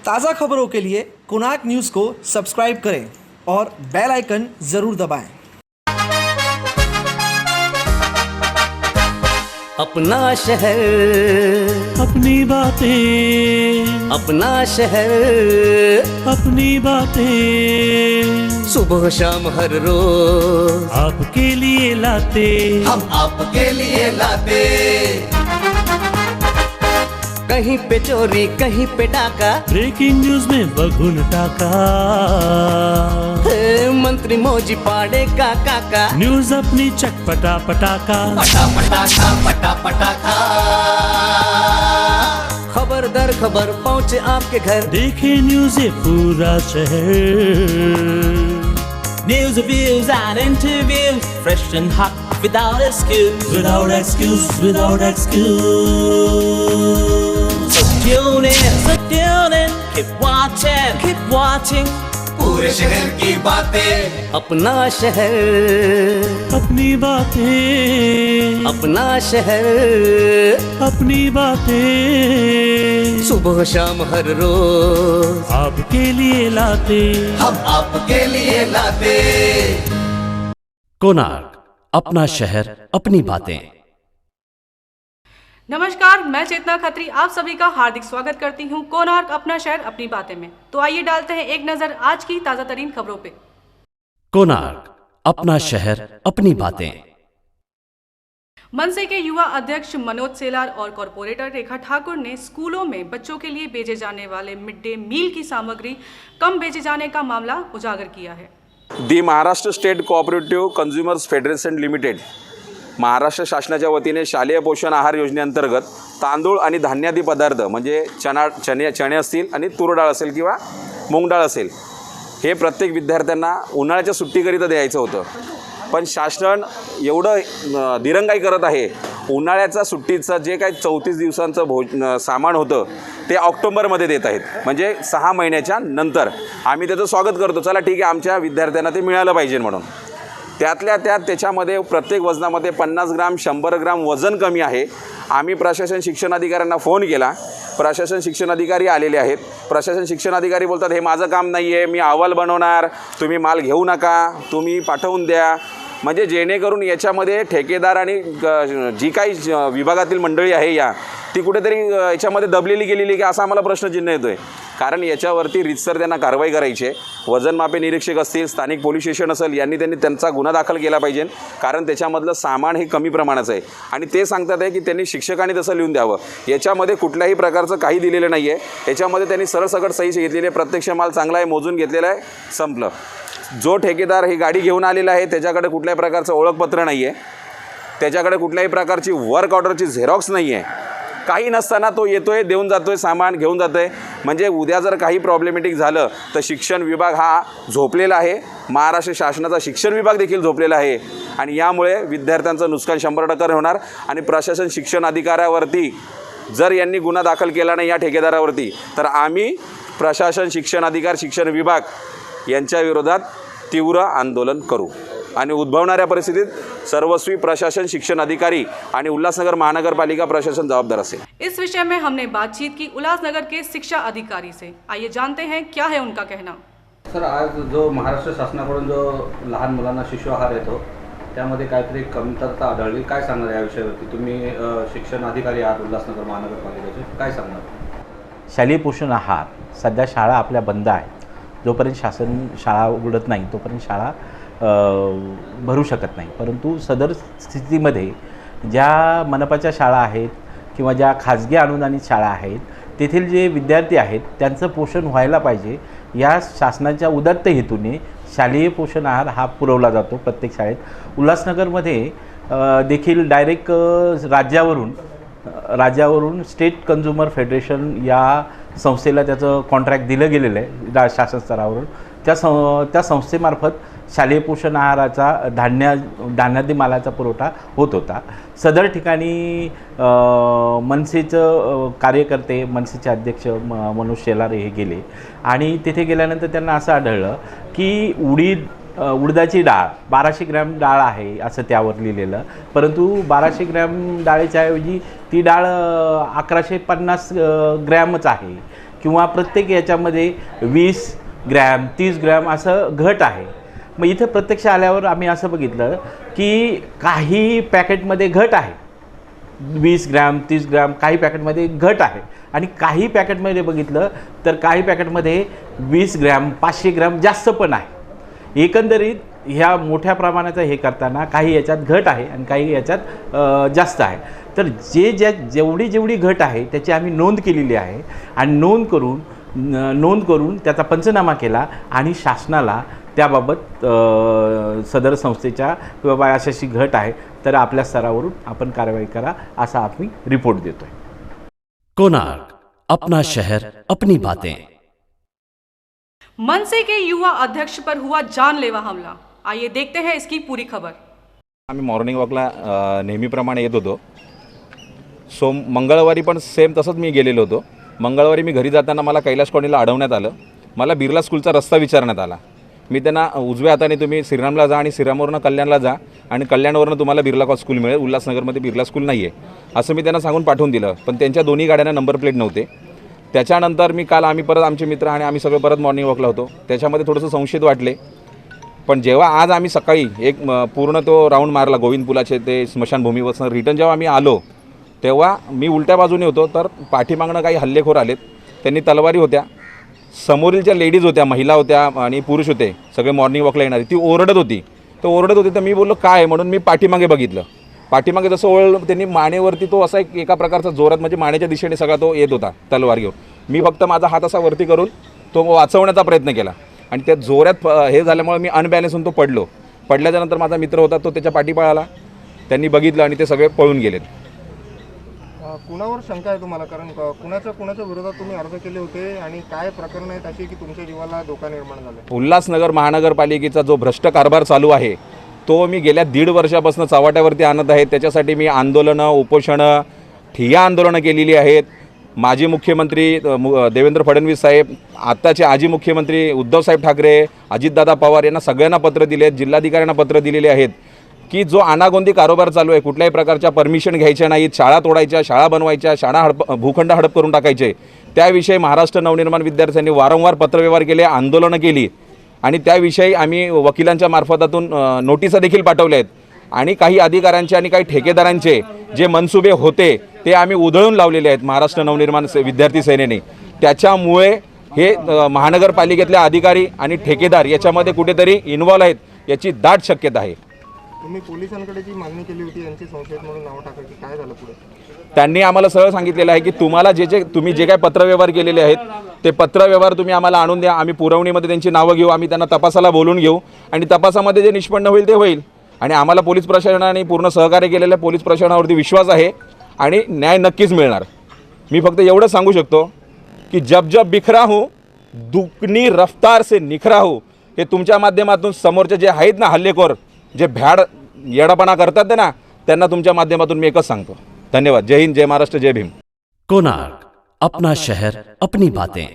ताज़ा खबरों के लिए कोणार्क न्यूज़ को सब्सक्राइब करें और बेल आइकन ज़रूर दबाएं। अपना शहर, अपनी बातें, अपना शहर, अपनी बातें, सुबह शाम हर रोज आपके लिए लाते, हम आपके लिए लाते। कहीं पे चोरी, कहीं पे डाका, ब्रेकिंग न्यूज में बघुन टाका, मंत्री मौजी पाड़े का काका, न्यूज अपनी चटपटा पटाका, पटा पटाखा पटा पटाखा। खबर दर खबर पहुँचे आपके घर, देखे न्यूज ये पूरा शहर। News, reviews and interviews, fresh and hot, without excuse. Without excuse, without excuse. So tune in, keep watching. पूरे शहर की बातें, अपना शहर, अपनी बातें, अपना शहर, अपनी बातें, सुबह शाम हर रोज आपके लिए लाते, हम आपके लिए लाते। कोणार्क, अपना शहर अपनी बातें। नमस्कार, मैं चेतना खत्री आप सभी का हार्दिक स्वागत करती हूं कोणार्क अपना शहर अपनी बातें में। तो आइए डालते हैं एक नजर आज की ताजा तरीन खबरों पे। कोणार्क, अपना शहर अपनी बातें। मनसे के युवा अध्यक्ष मनोज सेलार और कॉरपोरेटर रेखा ठाकुर ने स्कूलों में बच्चों के लिए भेजे जाने वाले मिड डे मील की सामग्री कम बेचे जाने का मामला उजागर किया है। The Maharashtra state cooperative consumers federation limited Maharashtra शासनाच्या वतीने शालेय पोषण आहार योजनेअंतर्गत तांदूळ आणि धान्यादी पदार्थ म्हणजे चणे असतील आणि तूर डाळ असेल किंवा मूग डाळ असेल हे प्रत्येक विद्यार्थ्यांना उन्हाळ्याच्या सुट्टीकरिता द्यायचं होतं। पण शासन एवढं दिरंगाई करत आहे, उन्हाळ्याचा सुट्टीचं जे काही 34 दिवसांचं सामान होतं ते ऑक्टोबरमध्ये देत आहेत, म्हणजे 6 महिन्याच्या नंतर। आम्ही त्याचं स्वागत करतो, चला ठीक आहे, आमच्या विद्यार्थ्यांना ते मिळालं पाहिजे म्हणून। त्यातल्या त्यात त्याच्यामध्ये प्रत्येक वजनामध्ये 50 ग्राम 100 ग्राम वजन कमी आहे। आम्ही प्रशासन शिक्षण अधिकाऱ्यांना फोन केला, प्रशासन शिक्षण अधिकारी आलेले आहेत। प्रशासन शिक्षण अधिकारी बोलतात हे माझं काम नाही आहे, मी अहवाल बनवणार, तुम्ही माल घेऊ नका, तुम्ही पाठवून द्या। म्हणजे जेणेकरून याच्यामध्ये ठेकेदार आणि जी काही विभागातील मंडळी आहे या ती कुठेतरी याच्यामध्ये दबलेली गेलेली की असा आम्हाला प्रश्नचिन्ह येतो आहे। कारण याच्यावरती रीतसर त्यांना कारवाई करायची आहे। वजनमापे निरीक्षक असतील, स्थानिक पोलीस स्टेशन असेल, यांनी त्यांचा गुन्हा दाखल केला पाहिजे, कारण त्याच्यामधलं सामान हे कमी प्रमाणाचं आहे। आणि ते सांगतात आहे की त्यांनी शिक्षकांनी तसं लिहून द्यावं, याच्यामध्ये कुठल्याही प्रकारचं काही दिलेलं नाही आहे। याच्यामध्ये त्यांनी सरसकट सही घेतलेली आहे, प्रत्यक्ष माल चांगला आहे, मोजून घेतलेला आहे, संपलं। जो ठेकेदार ही गाडी घेऊन आलेला आहे त्याच्याकडे कुठल्याही प्रकारचं ओळखपत्र नाही आहे, त्याच्याकडे कुठल्याही प्रकारची वर्क ऑर्डरची झेरॉक्स नाही आहे, काही नसताना तो येतोय, देऊन जातोय, सामान घेऊन जातोय। म्हणजे उद्या जर काही प्रॉब्लेमॅटिक झालं तर शिक्षण विभाग हा झोपलेला आहे, महाराष्ट्र शासनाचा शिक्षण विभाग देखील झोपलेला आहे। आणि यामुळे विद्यार्थ्यांचं नुकसान 100% होणार। आणि प्रशासन शिक्षण अधिकाऱ्यावरती जर यांनी गुन्हा दाखल केला नाही या ठेकेदारावरती, तर आम्ही प्रशासन शिक्षण अधिकार शिक्षण विभाग यांच्या विरोधात तीव्र आंदोलन करू आणि उद्भवणाऱ्या परिस्थितीत सर्वस्वी प्रशासन शिक्षण अधिकारी आणि उल्हासनगर महानगरपालिका प्रशासन जवाबदार असेल। इस विषय में हमने बातचीत की उल्हासनगर के शिक्षा अधिकारी से। आइए जानते हैं क्या है उनका कहना। सर, आज जो महाराष्ट्र शासनाकडून जो लहान मुलांना शिशु आहार येतो त्यामध्ये काहीतरी कमतरता आढळली, काय सांगणार या विषयावरती? तुम्ही शिक्षण अधिकारी आहात उल्हासनगर महानगरपालिकेचे, काय सांगणार? शालेय पोषण आहार सध्या शाळा आपल्या बंद आहेत, जोपर्यंत शासन शाळा उघडत नाही तोपर्यंत शाळा भरू शकत नाही। परंतु सदर स्थितीमध्ये ज्या मनपाच्या शाळा आहेत किंवा ज्या खाजगी अनुदानित शाळा आहेत तेथील जे विद्यार्थी आहेत त्यांचं पोषण व्हायला पाहिजे, या शासनाच्या उदात्त हेतूने शालेय पोषण आहार हा पुरवला जातो प्रत्येक शाळेत। उल्हासनगरमध्ये देखील डायरेक्ट राज्यावरून स्टेट कंझ्युमर फेडरेशन या संस्थेला त्याचं कॉन्ट्रॅक्ट दिलं गेलेलं आहे शासन स्तरावरून। त्या संस्थेमार्फत शालेय पोषण आहाराचा धान्यादी मालाचा पुरवठा होत होता। सदर ठिकाणी मनसेचं कार्यकर्ते, मनसेचे अध्यक्ष मनोज शेलार हे गेले आणि तिथे गेल्यानंतर त्यांना असं आढळलं की उडदाची डाळ 1200 ग्रॅम डाळ आहे असं त्यावर लिहिलेलं, परंतु 1200 ग्रॅम डाळीच्या ऐवजी ती डाळ 1150 ग्रॅमच आहे। किंवा प्रत्येक याच्यामध्ये 20 ग्रॅम 30 ग्रॅम असं घट आहे. मग इथं प्रत्यक्ष आल्यावर आम्ही असं बघितलं की काही पॅकेटमध्ये घट आहे, 20 ग्रॅम 30 ग्रॅम काही पॅकेटमध्ये घट आहे, आणि काही पॅकेटमध्ये बघितलं तर काही पॅकेटमध्ये 20 ग्रॅम 500 ग्रॅम जास्त पण आहे. एकंदरीत ह्या मोठ्या प्रमाणाचं हे करताना काही याच्यात घट आहे आणि काही याच्यात जास्त आहे. तर जेवढी घट आहे त्याची आम्ही नोंद केलेली आहे आणि नोंद करून त्याचा पंचनामा केला आणि शासनाला त्याबाबत सदर संस्थेच्या किंवा अशाशी घट आहे तर आपल्या स्तरावरून आपण कारवाई करा असा आम्ही रिपोर्ट देतो आहे. कोणार्क अपना शहर अपनी बातें. मनसे के युवा अध्यक्ष पर हुआ जानलेवा हमला. आइए देखते हैं इसकी पूरी खबर. आम्ही मॉर्निंग वॉकला नेहमीप्रमाणे येत होतो. मंगळवारी पण सेम तसंच मी गेलेलो होतो. मंगळवारी मी घरी जाताना मला कैलास कॉलनीला अडवण्यात आलं. मला बिर्ला स्कूलचा रस्ता विचारण्यात आला. मी त्यांना उजव्या हाताने तुम्ही श्रीरामला जा आणि श्रीरामवरनं कल्याणला जा आणि कल्याणवरनं तुम्हाला बिर्ला स्कूल मिळेल, उल्हासनगरमध्ये बिर्ला स्कूल नाही आहे असं मी त्यांना सांगून पाठवून दिलं. पण त्यांच्या दोन्ही गाड्यांना नंबर प्लेट नव्हते. त्याच्यानंतर आम्ही परत आमचे मित्र आणि आम्ही सगळे परत मॉर्निंग वॉकला होतो. त्याच्यामध्ये थोडंसं संशयित वाटले. पण जेव्हा आज आम्ही सकाळी एक पूर्ण तो राऊंड मारला गोविंद पुलाचे ते स्मशानभूमीपासून रिटर्न जेव्हा आम्ही आलो तेव्हा मी उलट्या बाजूने होतो तर पाठीमागणं काही हल्लेखोर आलेत. त्यांनी तलवारी होत्या. समोरील ज्या लेडीज होत्या, महिला होत्या आणि पुरुष होते सगळे मॉर्निंग वॉकला येणारे, ती ओरडत होती. तर मी बोललो काय म्हणून मी पाठीमागे बघितलं. पाठीमागे जसं ओळलं त्यांनी मानेवरती तो असा एका प्रकारचा जोरात म्हणजे मानेच्या दिशेने सगळा तो येत होता तलवार घेऊन. मी फक्त माझा हात असा वरती करून तो वाचवण्याचा प्रयत्न केला आणि त्या जोरात हे झाल्यामुळे मी अनबॅलन्स होऊन तो पडलो. पडल्याच्यानंतर माझा मित्र होता तो त्याच्या पाठी पळाला. त्यांनी बघितलं आणि ते सगळे पळून गेलेत. कुणावर शंका आहे तुम्हाला, कारण कुणाच्या विरोधात तुम्ही अर्ज केले होते आणि काय प्रकरण आहेत अशी की तुमच्या जीवाला धोका निर्माण झाला? उल्हासनगर महानगरपालिकेचा जो भ्रष्ट कारभार चालू आहे तो मी गेल्या 1.5 वर्षापासून चव्हाट्यावरती आणत आहे. त्याच्यासाठी मी आंदोलनं, उपोषणं, ठिय्या आंदोलनं केलेली आहेत. माजी मुख्यमंत्री देवेंद्र फडणवीस साहेब, आत्ताचे आजी मुख्यमंत्री उद्धवसाहेब ठाकरे, अजितदादा पवार यांना सगळ्यांना पत्र दिले आहेत, जिल्हाधिकाऱ्यांना पत्र दिलेले आहेत की जो अनागोंदी कारभार चालू आहे, कुठल्याही प्रकारच्या परमिशन घ्यायच्या नाहीत, शाळा तोडायच्या, शाळा बनवायच्या, भूखंड हडप करून टाकायचे, त्याविषयी महाराष्ट्र नवनिर्माण विद्यार्थ्यांनी वारंवार पत्रव्यवहार केले, आंदोलनं केली आणि त्याविषयी आम्ही वकिलांच्या मार्फतातून नोटिसा देखील पाठवल्या आहेत. आणि काही अधिकाऱ्यांचे आणि काही ठेकेदारांचे जे मनसुबे होते ते आम्ही उधळून लावलेले आहेत महाराष्ट्र नवनिर्माण विद्यार्थी सेनेने. त्याच्यामुळे हे महानगरपालिकेतले अधिकारी आणि ठेकेदार याच्यामध्ये कुठेतरी इन्व्हॉल्व आहेत याची दाट शक्यता आहे. तुम्ही पोलिसांकडे जी मागणी केली होती यांची संशयित म्हणून नाव टाकायची, काय झालं पुढे? त्यांनी आम्हाला सरळ सांगितलेलं आहे की तुम्हाला तुम्ही जे काय पत्रव्यवहार केलेले आहेत ते पत्रव्यवहार तुम्ही आम्हाला आणून द्या, आम्ही पुरवणीमध्ये त्यांची नावं घेऊ, आम्ही त्यांना तपासाला बोलून घेऊ आणि तपासामध्ये जे निष्पन्न होईल ते होईल. आणि आम्हाला पोलीस प्रशासनाने पूर्ण सहकार्य केलेल्या पोलीस प्रशासनावरती विश्वास आहे आणि न्याय नक्कीच मिळणार. मी फक्त एवढं सांगू शकतो की जब जब बिखरा हूँ दुगनी रफ्तार से निखरा हूँ. हे तुमच्या माध्यमातून समोरचे जे आहेत ना हल्लेखोर, जे भ्याड येडापणा करतात ना, त्यांना तुमच्या माध्यमातून मी एकच सांगतो. धन्यवाद. जय हिंद, जय महाराष्ट्र, जय भीम. कोणार्क अपना शहर अपनी बातें.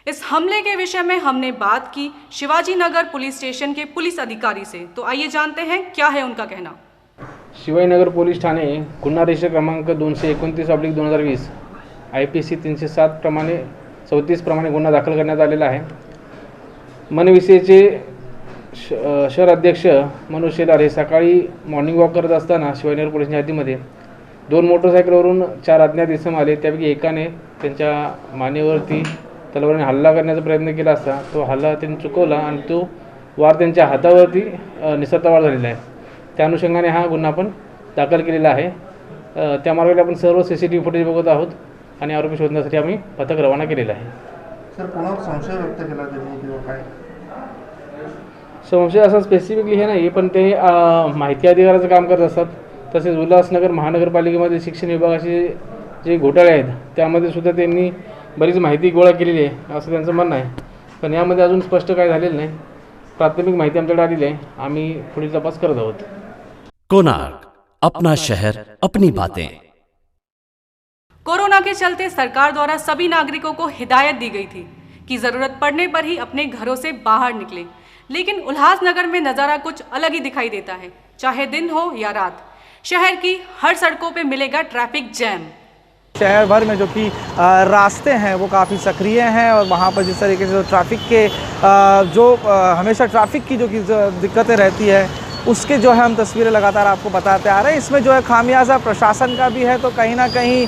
इस हमले के विषय में हमने बात की शिवाजी नगर पुलिस स्टेशन के पुलिस अधिकारी से. तो आइए जानते हैं क्या है उनका कहना. शिवाजीनगर पोलीस ठाणे गुन्हा रजिस्टर क्रमांक 229/2020 IPC 307 प्रमाणे 34 प्रमाणे गुन्हा दाखल करण्यात आलेला आहे. मनविसेचे शहर अध्यक्ष मनोज शेलार हे सकाळी मॉर्निंग वॉक करत असताना शिवाजीनगर पोलिसांच्या हद्दीमध्ये 2 मोटरसायकलवरून 4 अज्ञात इसम आले. त्यापैकी एकाने त्यांच्या मानेवरती तलवारीने हल्ला करण्याचा प्रयत्न केला असता तो हल्ला त्यांनी चुकवला आणि तो वार त्यांच्या हातावरती निसरता वार झालेला आहे. त्या अनुषंगाने हा गुन्हा आपण दाखल केलेला आहे. त्या मार्गाने आपण सर्व CCTV फुटेज बघत आहोत आणि आरोपी शोधण्यासाठी आम्ही पथक रवाना केलेलं आहे. सर, कोणावर संशय व्यक्त केला त्यांनी किंवा काय? संशय असा स्पेसिफिकली हे नाही, पण ते माहिती अधिकाराचं काम करत असतात. तसेच उल्हासनगर महानगरपालिकेमध्ये शिक्षण विभागाचे जे घोटाळे आहेत त्यामध्ये सुद्धा त्यांनी बरीच माहिती गोळा केलेली आहे असं त्यांचं म्हणणं आहे. पण यामध्ये अजून स्पष्ट काय झालेलं नाही. प्राथमिक माहिती आमच्याकडे आलेली आहे. आम्ही पुढील तपास करत आहोत. कोणार्क अपना शहर अपनी बातें. कोरोना के चलते सरकार द्वारा सभी नागरिकों को हिदायत दी गई थी कि जरूरत पड़ने पर ही अपने घरों से बाहर निकलें. लेकिन उल्हासनगर में नज़ारा कुछ अलग ही दिखाई देता है. चाहे दिन हो या रात, शहर की हर सड़कों पे मिलेगा ट्रैफिक जैम. शहर भर में जो कि रास्ते हैं वो काफ़ी सक्रिय हैं और वहाँ पर जिस तरीके से जो ट्रैफिक के हमेशा ट्रैफिक की जो कि दिक्कतें रहती है उसके जो है हम तस्वीरें लगातार आपको बताते आ रहे हैं। इसमें जो है खामियाजा प्रशासन का भी है, तो कहीं ना कहीं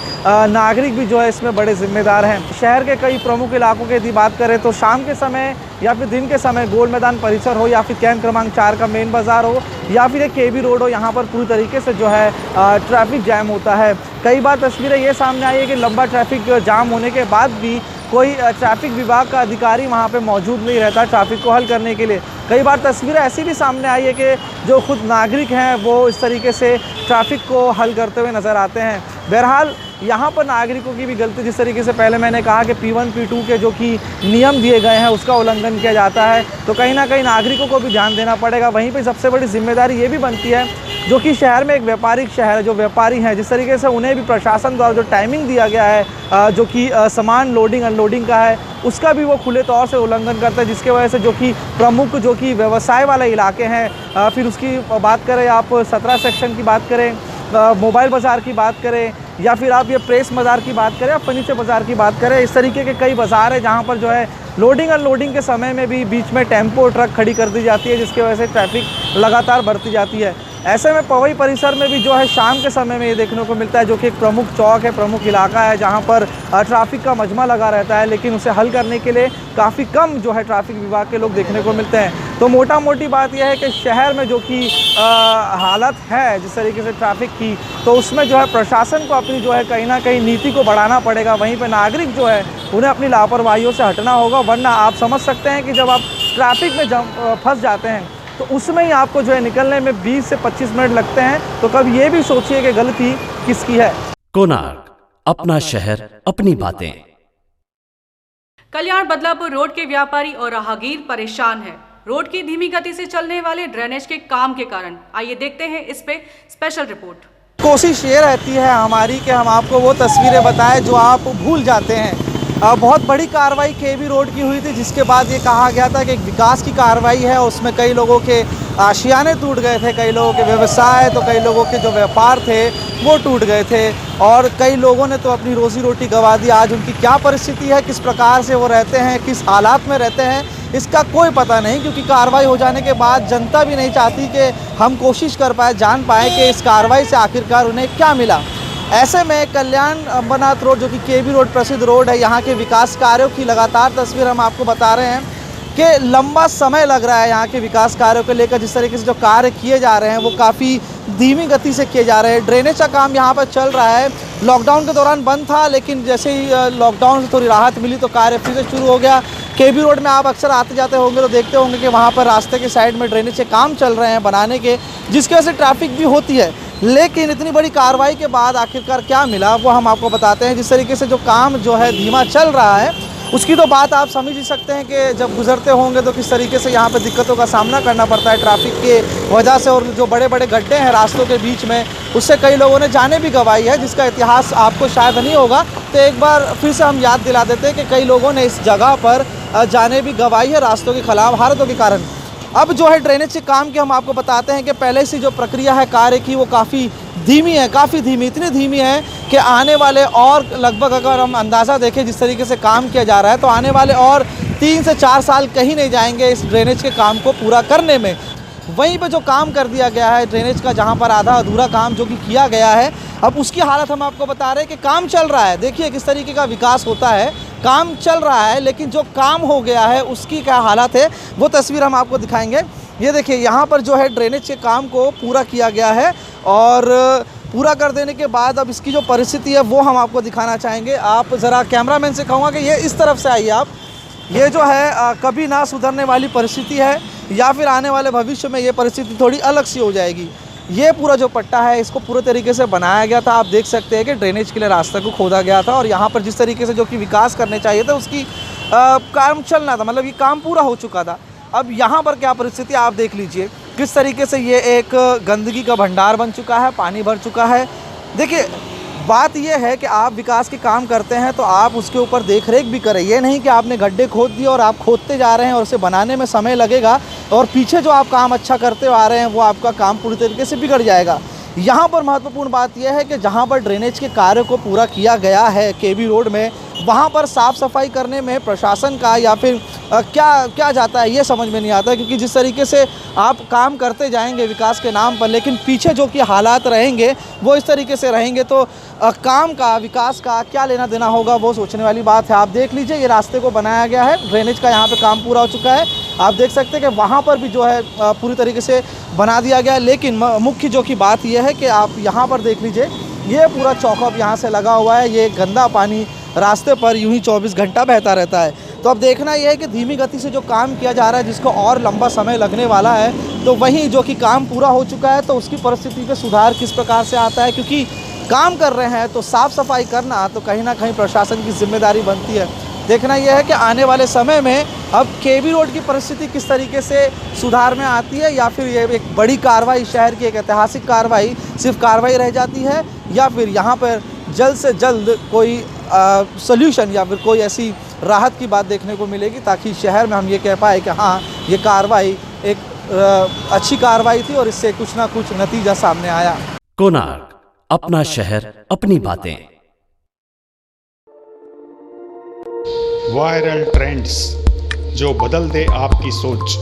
नागरिक भी जो है इसमें बड़े जिम्मेदार हैं। शहर के कई प्रमुख इलाकों की यदि बात करें तो शाम के समय या फिर दिन के समय गोल मैदान परिसर हो या फिर कैंप क्रमांक 4 का मेन बाज़ार हो या फिर एक KB रोड हो, यहाँ पर पूरी तरीके से जो है ट्रैफिक जैम होता है। कई बार तस्वीरें ये सामने आई है कि लंबा ट्रैफिक जाम होने के बाद भी कोई ट्रैफिक विभाग का अधिकारी वहाँ पे मौजूद नहीं रहता ट्रैफिक को हल करने के लिए। कई बार तस्वीरें ऐसी भी सामने आई है कि जो खुद नागरिक हैं वो इस तरीके से ट्रैफिक को हल करते हुए नज़र आते हैं। बहरहाल यहाँ पर नागरिकों की भी गलती, जिस तरीके से पहले मैंने कहा कि P1 P2 के जो कि नियम दिए गए हैं उसका उल्लंघन किया जाता है, तो कहीं ना कहीं नागरिकों को भी ध्यान देना पड़ेगा। वहीं पे सबसे बड़ी जिम्मेदारी ये भी बनती है जो कि शहर में एक व्यापारिक शहर है, जो व्यापारी हैं जिस तरीके से उन्हें भी प्रशासन द्वारा जो टाइमिंग दिया गया है जो कि सामान लोडिंग अनलोडिंग का है उसका भी वो खुले तौर से उल्लंघन करते हैं, जिसके वजह से जो कि प्रमुख जो कि व्यवसाय वाले इलाके हैं, फिर उसकी बात करें आप 17 सेक्शन की बात करें, मोबाइल बाज़ार की बात करें या फिर आप ये प्रेस बाज़ार की बात करें या फर्नीचर बाज़ार की बात करें, इस तरीके के कई बाज़ार है जहाँ पर जो है लोडिंग अनलोडिंग के समय में भी बीच में टेम्पो ट्रक खड़ी कर दी जाती है, जिसकी वजह से ट्रैफिक लगातार बढ़ती जाती है। ऐसे में पवई परिसर में भी जो है शाम के समय में ये देखने को मिलता है, जो कि एक प्रमुख चौक है, प्रमुख इलाका है जहाँ पर ट्रैफिक का मजमा लगा रहता है, लेकिन उसे हल करने के लिए काफ़ी कम जो है ट्रैफिक विभाग के लोग देखने को मिलते हैं। तो मोटा मोटी बात यह है कि शहर में जो कि हालत है जिस तरीके से ट्रैफिक की, तो उसमें जो है प्रशासन को अपनी जो है कहीं ना कहीं नीति को बढ़ाना पड़ेगा। वहीं पर नागरिक जो है उन्हें अपनी लापरवाहियों से हटना होगा, वरना आप समझ सकते हैं कि जब आप ट्रैफिक में फंस जाते हैं तो उसमें ही आपको जो है निकलने में 20 से 25 मिनट लगते हैं। तो कब ये भी सोचिए कि गलती किसकी है। कोणार्क, अपना शहर अपनी बातें। कल्याण बदलापुर रोड के व्यापारी और राहगीर परेशान है रोड की धीमी गति से चलने वाले ड्रेनेज के काम के कारण। आइए देखते हैं इस पे स्पेशल रिपोर्ट। कोशिश ये रहती है हमारी कि हम आपको वो तस्वीरें बताएं जो आप भूल जाते हैं। बहुत बड़ी कार्रवाई KB रोड की हुई थी, जिसके बाद ये कहा गया था कि एक विकास की कार्रवाई है, उसमें कई लोगों के आशियाने टूट गए थे, कई लोगों के व्यवसाय, तो कई लोगों के जो व्यापार थे वो टूट गए थे और कई लोगों ने तो अपनी रोजी रोटी गंवा दी। आज उनकी क्या परिस्थिति है, किस प्रकार से वो रहते हैं, किस हालात में रहते हैं, इसका कोई पता नहीं, क्योंकि कार्रवाई हो जाने के बाद जनता भी नहीं चाहती कि हम कोशिश कर पाए, जान पाए कि इस कार्रवाई से आखिरकार उन्हें क्या मिला। ऐसे में कल्याण अंबरनाथ रोड जो कि KB रोड प्रसिद्ध रोड है, यहाँ के विकास कार्यों की लगातार तस्वीर हम आपको बता रहे हैं कि लंबा समय लग रहा है यहाँ के विकास कार्यों को लेकर। जिस तरीके से जो कार्य किए जा रहे हैं वो काफ़ी धीमी गति से किए जा रहे हैं। ड्रेनेज का काम यहाँ पर चल रहा है, लॉकडाउन के दौरान बंद था, लेकिन जैसे ही लॉकडाउन से थोड़ी राहत मिली तो कार्य फिर से शुरू हो गया। KB रोड में आप अक्सर आते जाते होंगे तो देखते होंगे कि वहाँ पर रास्ते के साइड में ड्रेनेज के काम चल रहे हैं बनाने के, जिसकी वजह से ट्रैफिक भी होती है। लेकिन इतनी बड़ी कार्रवाई के बाद आखिरकार क्या मिला वो हम आपको बताते हैं। जिस तरीके से जो काम जो है धीमा चल रहा है उसकी तो बात आप समझ ही सकते हैं कि जब गुजरते होंगे तो किस तरीके से यहाँ पे दिक्कतों का सामना करना पड़ता है ट्रैफिक के वजह से। और जो बड़े बड़े गड्ढे हैं रास्तों के बीच में, उससे कई लोगों ने जाने भी गंवाई है, जिसका इतिहास आपको शायद नहीं होगा। तो एक बार फिर से हम याद दिला देते हैं कि कई लोगों ने इस जगह पर जाने भी गंवाई है रास्तों की खराब हालतों के कारण। अब जो है ड्रेनेज के काम की हम आपको बताते हैं कि पहले से जो प्रक्रिया है कार्य की वो काफ़ी धीमी है, काफ़ी धीमी, इतनी धीमी है कि आने वाले और लगभग अगर हम अंदाज़ा देखें जिस तरीके से काम किया जा रहा है तो आने वाले और 3 से 4 साल कहीं नहीं जाएंगे इस ड्रेनेज के काम को पूरा करने में। वहीं पे जो काम कर दिया गया है ड्रेनेज का, जहाँ पर आधा अधूरा काम जो कि किया गया है, अब उसकी हालत हम आपको बता रहे हैं कि काम चल रहा है। देखिए किस तरीके का विकास होता है, काम चल रहा है, लेकिन जो काम हो गया है उसकी क्या हालत है वो तस्वीर हम आपको दिखाएंगे। ये देखिए यहाँ पर जो है ड्रेनेज के काम को पूरा किया गया है और पूरा कर देने के बाद अब इसकी जो परिस्थिति है वो हम आपको दिखाना चाहेंगे। आप ज़रा कैमरामैन से कहूँगा कि ये इस तरफ से आइए आप। ये जो है कभी ना सुधरने वाली परिस्थिति है या फिर आने वाले भविष्य में ये परिस्थिति थोड़ी अलग सी हो जाएगी। ये पूरा जो पट्टा है इसको पूरे तरीके से बनाया गया था। आप देख सकते हैं कि ड्रेनेज के लिए रास्ते को खोदा गया था और यहाँ पर जिस तरीके से जो कि विकास करने चाहिए था उसकी काम चलना था, मतलब ये काम पूरा हो चुका था। अब यहाँ पर क्या परिस्थिति आप देख लीजिए, किस तरीके से ये एक गंदगी का भंडार बन चुका है, पानी भर चुका है। देखिए बात ये है कि आप विकास के काम करते हैं तो आप उसके ऊपर देख रेख भी करें। ये नहीं कि आपने गड्ढे खोद दिए और आप खोदते जा रहे हैं और उसे बनाने में समय लगेगा और पीछे जो आप काम अच्छा करते आ रहे हैं वो आपका काम पूरी तरीके से बिगड़ जाएगा। यहाँ पर महत्वपूर्ण बात यह है कि जहाँ पर ड्रेनेज के कार्य को पूरा किया गया है केबी रोड में, वहाँ पर साफ़ सफाई करने में प्रशासन का या फिर क्या जाता है ये समझ में नहीं आता, क्योंकि जिस तरीके से आप काम करते जाएंगे विकास के नाम पर, लेकिन पीछे जो कि हालात रहेंगे वो इस तरीके से रहेंगे तो काम का, विकास का क्या लेना देना होगा, वो सोचने वाली बात है। आप देख लीजिए ये रास्ते को बनाया गया है, ड्रेनेज का यहाँ पे काम पूरा हो चुका है। आप देख सकते हैं कि वहाँ पर भी जो है पूरी तरीके से बना दिया गया है, लेकिन मुख्य जो की बात यह है कि आप यहाँ पर देख लीजिए ये पूरा चौकअप यहाँ से लगा हुआ है। ये गंदा पानी रास्ते पर यूं ही 24 घंटा बहता रहता है। तो अब देखना यह है कि धीमी गति से जो काम किया जा रहा है, जिसको और लंबा समय लगने वाला है, तो वहीं जो कि काम पूरा हो चुका है तो उसकी परिस्थिति में सुधार किस प्रकार से आता है, क्योंकि काम कर रहे हैं तो साफ़ सफाई करना तो कहीं ना कहीं प्रशासन की जिम्मेदारी बनती है। देखना यह है कि आने वाले समय में अब केबी रोड की परिस्थिति किस तरीके से सुधार में आती है, या फिर ये एक बड़ी कार्रवाई, शहर की एक ऐतिहासिक कार्रवाई सिर्फ कार्रवाई रह जाती है, या फिर यहाँ पर जल्द से जल्द कोई सॉल्यूशन या फिर कोई ऐसी राहत की बात देखने को मिलेगी, ताकि शहर में हम ये कह पाए कि हाँ ये कार्रवाई एक अच्छी कार्रवाई थी और इससे कुछ ना कुछ नतीजा सामने आया। कोणार्क, अपना शहर, अपनी बातें। वायरल ट्रेंड्स जो बदल दे आपकी सोच।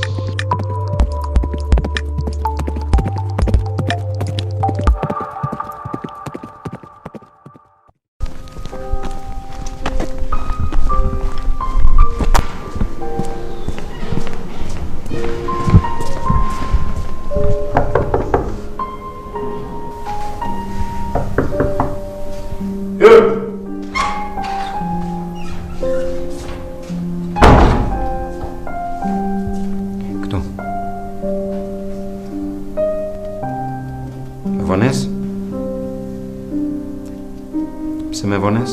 Vonez? Se me vonez?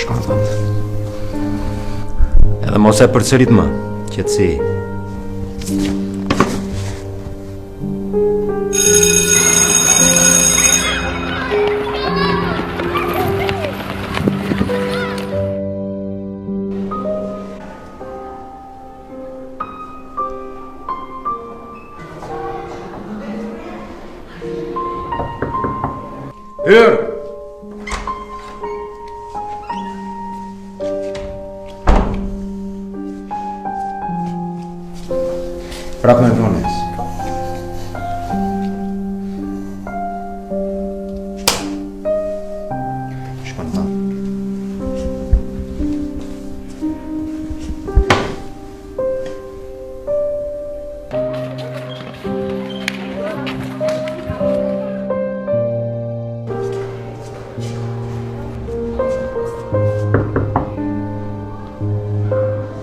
Shkallën. Edhe mos e përsërit më, qetësi. Hyr! Prap me vones. Shkallën.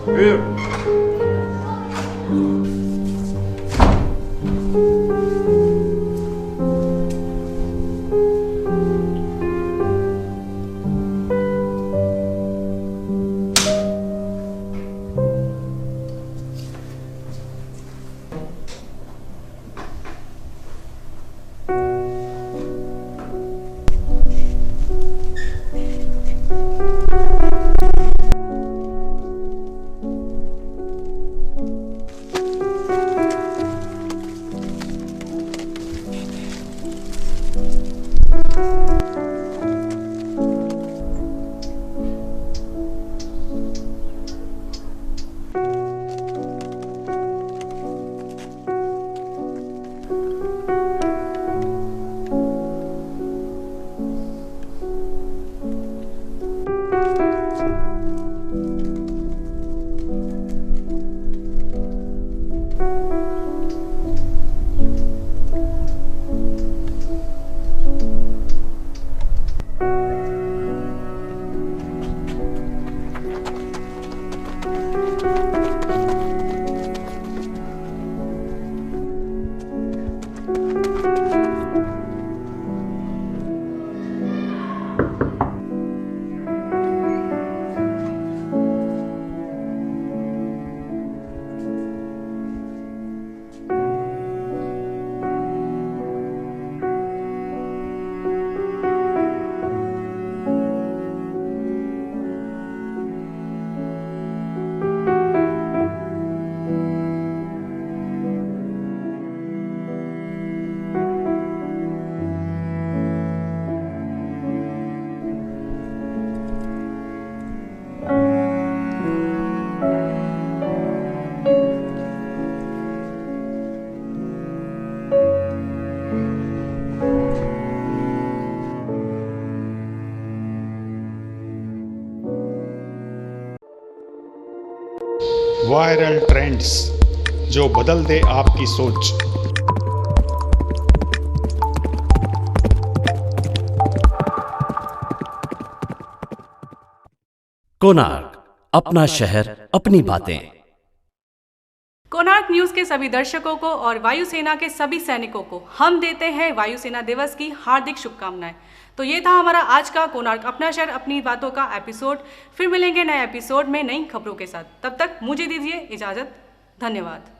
Hyr! Viral trends जो बदल दे आपकी सोच। कोणार्क, अपना शहर अपनी बातें। कोणार्क न्यूज के सभी दर्शकों को और वायुसेना के सभी सैनिकों को हम देते हैं वायुसेना दिवस की हार्दिक शुभकामनाएं। तो ये था हमारा आज का कोणार्क अपना शहर अपनी बातों का एपिसोड। फिर मिलेंगे नए एपिसोड में नई खबरों के साथ। तब तक मुझे दीजिए इजाजत। धन्यवाद।